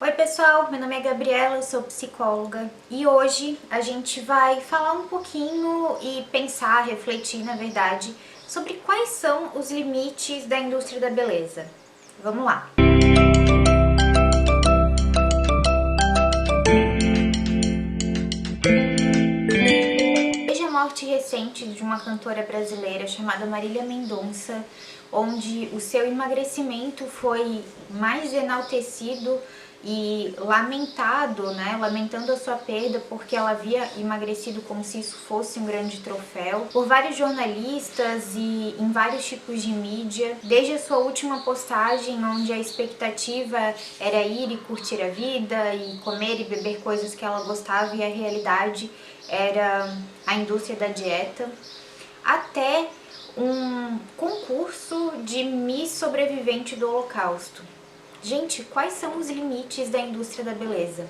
Oi pessoal, meu nome é Gabriela, eu sou psicóloga e hoje a gente vai falar um pouquinho e pensar, refletir na verdade, sobre quais são os limites da indústria da beleza. Vamos lá! Desde a morte recente de uma cantora brasileira chamada Marília Mendonça, onde o seu emagrecimento foi mais enaltecido e lamentado, lamentando a sua perda porque ela havia emagrecido como se isso fosse um grande troféu, por vários jornalistas e em vários tipos de mídia, desde a sua última postagem onde a expectativa era ir e curtir a vida e comer e beber coisas que ela gostava e a realidade era a indústria da dieta, até um concurso de Miss Sobrevivente do Holocausto. Gente, quais são os limites da indústria da beleza?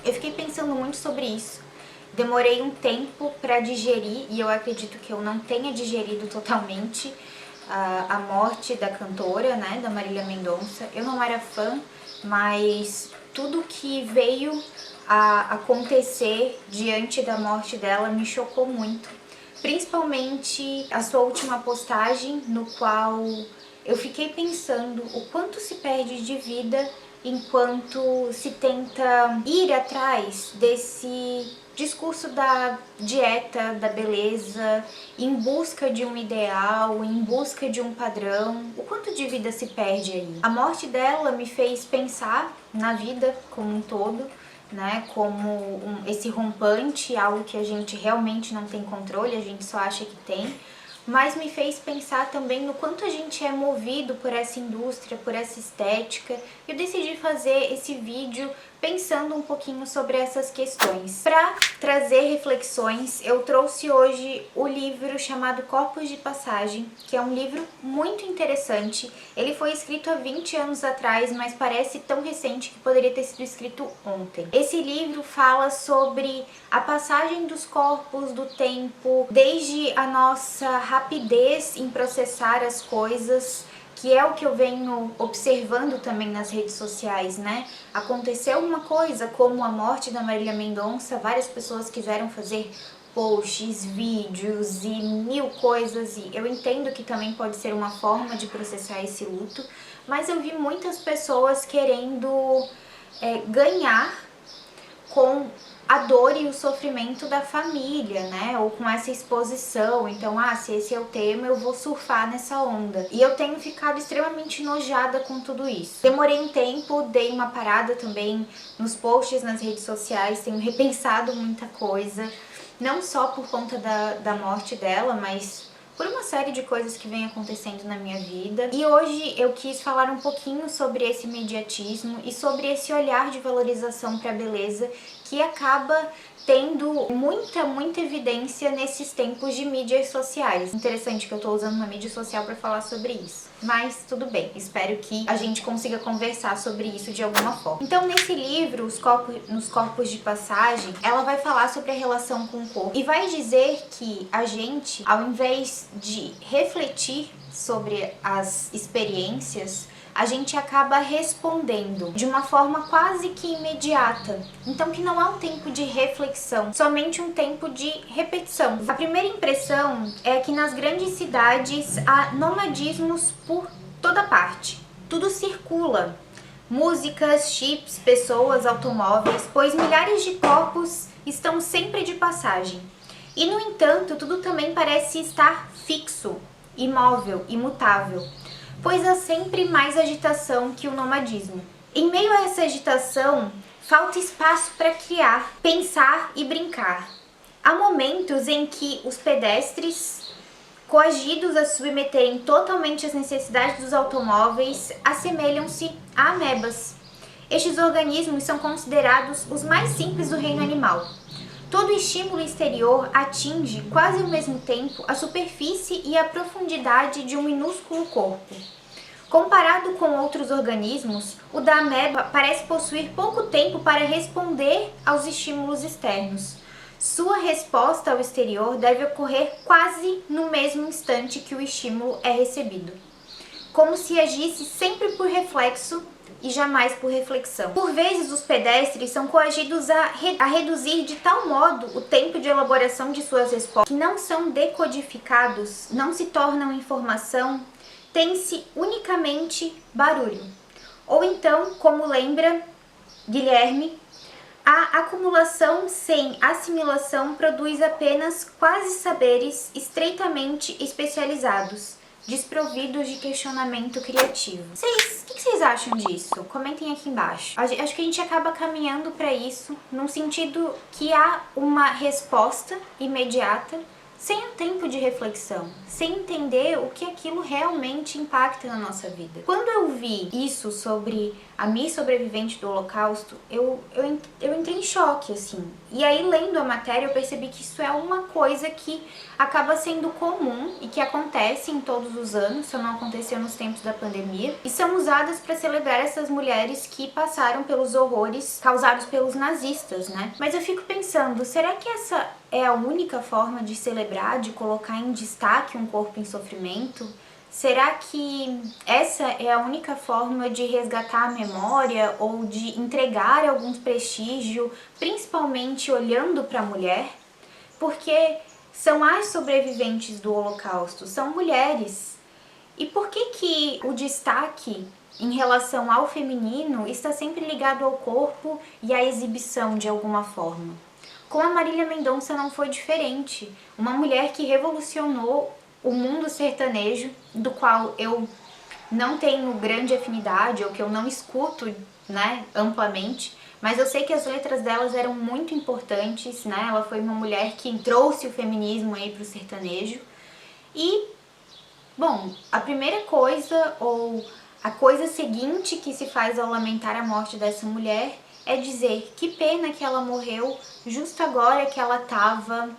Eu fiquei pensando muito sobre isso. Demorei um tempo para digerir e eu acredito que eu não tenha digerido totalmente a morte da cantora, da Marília Mendonça. Eu não era fã, mas tudo que veio a acontecer diante da morte dela me chocou muito. Principalmente a sua última postagem, no qual eu fiquei pensando o quanto se perde de vida enquanto se tenta ir atrás desse discurso da dieta, da beleza, em busca de um ideal, em busca de um padrão. O quanto de vida se perde aí? A morte dela me fez pensar na vida como um todo, como esse rompante, algo que a gente realmente não tem controle, a gente só acha que tem, mas me fez pensar também no quanto a gente é movido por essa indústria, por essa estética. Eu decidi fazer esse vídeo pensando um pouquinho sobre essas questões. Para trazer reflexões, eu trouxe hoje o livro chamado Corpos de Passagem, que é um livro muito interessante. Ele foi escrito há 20 anos atrás, mas parece tão recente que poderia ter sido escrito ontem. Esse livro fala sobre a passagem dos corpos, do tempo, desde a nossa rapidez em processar as coisas, que é o que eu venho observando também nas redes sociais, Aconteceu uma coisa como a morte da Marília Mendonça, várias pessoas quiseram fazer posts, vídeos e mil coisas, e eu entendo que também pode ser uma forma de processar esse luto, mas eu vi muitas pessoas querendo ganhar com a dor e o sofrimento da família, ou com essa exposição. Então, se esse é o tema, eu vou surfar nessa onda. E eu tenho ficado extremamente enojada com tudo isso. Demorei um tempo, dei uma parada também nos posts nas redes sociais, tenho repensado muita coisa, não só por conta da morte dela, mas por uma série de coisas que vem acontecendo na minha vida. E hoje eu quis falar um pouquinho sobre esse imediatismo e sobre esse olhar de valorização para a beleza que acaba tendo muita evidência nesses tempos de mídias sociais. Interessante que eu tô usando uma mídia social para falar sobre isso. Mas tudo bem, espero que a gente consiga conversar sobre isso de alguma forma. Então, nesse livro, Nos Corpos de Passagem, ela vai falar sobre a relação com o corpo e vai dizer que a gente, ao invés de refletir sobre as experiências, a gente acaba respondendo de uma forma quase que imediata. Então que não há um tempo de reflexão, somente um tempo de repetição. A primeira impressão é que nas grandes cidades há nomadismos por toda parte. Tudo circula. Músicas, chips, pessoas, automóveis, pois milhares de corpos estão sempre de passagem. E no entanto, tudo também parece estar fixo, imóvel, imutável, pois há sempre mais agitação que o nomadismo. Em meio a essa agitação, falta espaço para criar, pensar e brincar. Há momentos em que os pedestres, coagidos a submeterem totalmente às necessidades dos automóveis, assemelham-se a amebas. Estes organismos são considerados os mais simples do reino animal. Todo estímulo exterior atinge, quase ao mesmo tempo, a superfície e a profundidade de um minúsculo corpo. Comparado com outros organismos, o da ameba parece possuir pouco tempo para responder aos estímulos externos. Sua resposta ao exterior deve ocorrer quase no mesmo instante que o estímulo é recebido. Como se agisse sempre por reflexo e jamais por reflexão. Por vezes, os pedestres são coagidos a reduzir de tal modo o tempo de elaboração de suas respostas que não são decodificados, não se tornam informação, tem-se unicamente barulho. Ou então, como lembra Guilherme, a acumulação sem assimilação produz apenas quase saberes estreitamente especializados, desprovidos de questionamento criativo. O que vocês acham disso? Comentem aqui embaixo. Acho que a gente acaba caminhando para isso, num sentido que há uma resposta imediata, sem um tempo de reflexão, sem entender o que aquilo realmente impacta na nossa vida. Quando eu vi isso sobre a Miss Sobrevivente do Holocausto, eu entrei em choque, assim. E aí, lendo a matéria, eu percebi que isso é uma coisa que acaba sendo comum e que acontece em todos os anos, só não aconteceu nos tempos da pandemia, e são usadas para celebrar essas mulheres que passaram pelos horrores causados pelos nazistas, né? Mas eu fico pensando, será que essa é a única forma de celebrar, de colocar em destaque um corpo em sofrimento? Será que essa é a única forma de resgatar a memória ou de entregar algum prestígio, principalmente olhando para a mulher? Porque são as sobreviventes do Holocausto, são mulheres. E por que o destaque em relação ao feminino está sempre ligado ao corpo e à exibição de alguma forma? Com a Marília Mendonça não foi diferente. Uma mulher que revolucionou o mundo sertanejo, do qual eu não tenho grande afinidade ou que eu não escuto, né, amplamente, mas eu sei que as letras delas eram muito importantes, né? Ela foi uma mulher que trouxe o feminismo aí pro sertanejo. E, bom, a primeira coisa ou a coisa seguinte que se faz ao lamentar a morte dessa mulher é dizer que pena que ela morreu justo agora que ela tava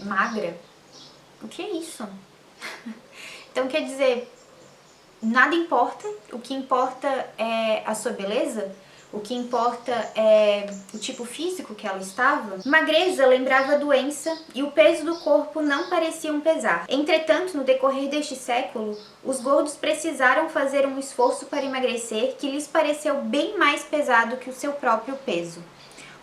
magra. O que é isso? Então, quer dizer, nada importa, o que importa é a sua beleza, o que importa é o tipo físico que ela estava. Magreza lembrava a doença e o peso do corpo não pareciam pesar. Entretanto, no decorrer deste século, os gordos precisaram fazer um esforço para emagrecer que lhes pareceu bem mais pesado que o seu próprio peso.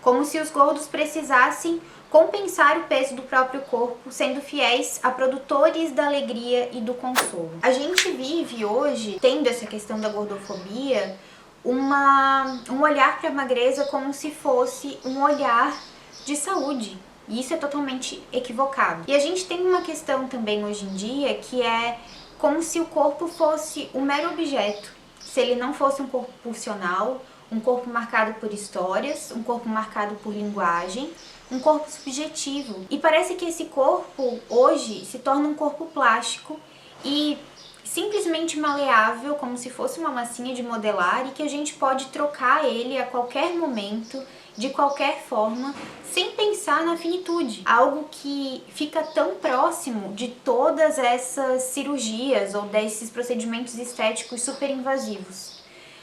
Como se os gordos precisassem compensar o peso do próprio corpo, sendo fiéis a produtores da alegria e do consolo. A gente vive hoje, tendo essa questão da gordofobia, um olhar para a magreza como se fosse um olhar de saúde. E isso é totalmente equivocado. E a gente tem uma questão também hoje em dia que é como se o corpo fosse um mero objeto. Se ele não fosse um corpo funcional, um corpo marcado por histórias, um corpo marcado por linguagem, um corpo subjetivo. E parece que esse corpo hoje se torna um corpo plástico e simplesmente maleável, como se fosse uma massinha de modelar, e que a gente pode trocar ele a qualquer momento, de qualquer forma, sem pensar na finitude. Algo que fica tão próximo de todas essas cirurgias ou desses procedimentos estéticos super invasivos.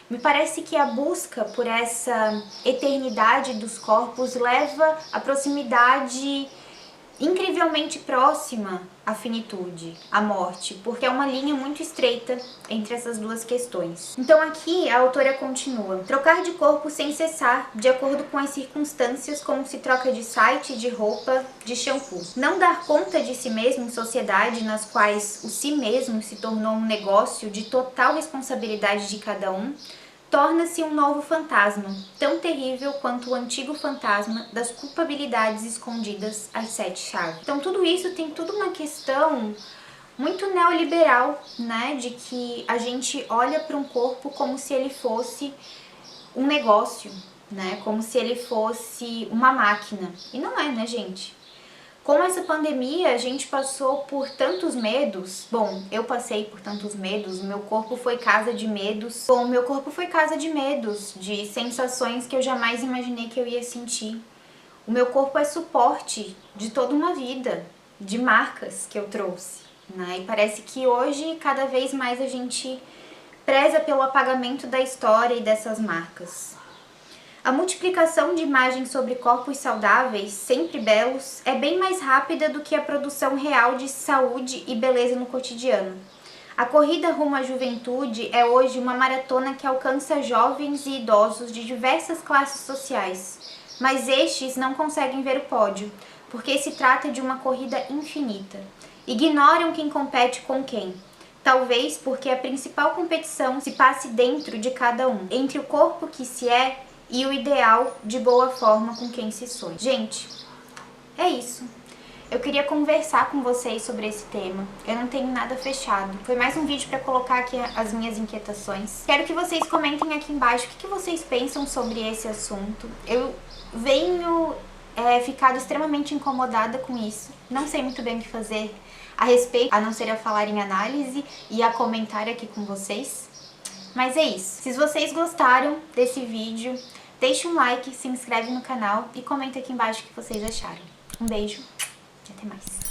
Me parece que a busca por essa eternidade dos corpos leva à proximidade incrivelmente próxima à finitude, à morte, porque é uma linha muito estreita entre essas duas questões. Então aqui a autora continua: trocar de corpo sem cessar, de acordo com as circunstâncias, como se troca de site, de roupa, de shampoo. Não dar conta de si mesmo em sociedade nas quais o si mesmo se tornou um negócio de total responsabilidade de cada um, torna-se um novo fantasma, tão terrível quanto o antigo fantasma das culpabilidades escondidas às 7 chaves. Então tudo isso tem tudo uma questão muito neoliberal, né, de que a gente olha para um corpo como se ele fosse um negócio, né, como se ele fosse uma máquina. E não é, né, gente? Com essa pandemia, a gente passou por tantos medos. Bom, eu passei por tantos medos, meu corpo foi casa de medos. Bom, meu corpo foi casa de medos, de sensações que eu jamais imaginei que eu ia sentir. O meu corpo é suporte de toda uma vida, de marcas que eu trouxe, né? E parece que hoje, cada vez mais, a gente preza pelo apagamento da história e dessas marcas. A multiplicação de imagens sobre corpos saudáveis, sempre belos, é bem mais rápida do que a produção real de saúde e beleza no cotidiano. A corrida rumo à juventude é hoje uma maratona que alcança jovens e idosos de diversas classes sociais, mas estes não conseguem ver o pódio, porque se trata de uma corrida infinita. Ignoram quem compete com quem. Talvez porque a principal competição se passe dentro de cada um, entre o corpo que se é e o ideal de boa forma com quem se sonha. Gente, é isso. Eu queria conversar com vocês sobre esse tema. Eu não tenho nada fechado. Foi mais um vídeo para colocar aqui as minhas inquietações. Quero que vocês comentem aqui embaixo o que vocês pensam sobre esse assunto. Eu venho ficado extremamente incomodada com isso. Não sei muito bem o que fazer a respeito, a não ser a falar em análise e a comentar aqui com vocês. Mas é isso. Se vocês gostaram desse vídeo, deixe um like, se inscreve no canal e comenta aqui embaixo o que vocês acharam. Um beijo e até mais.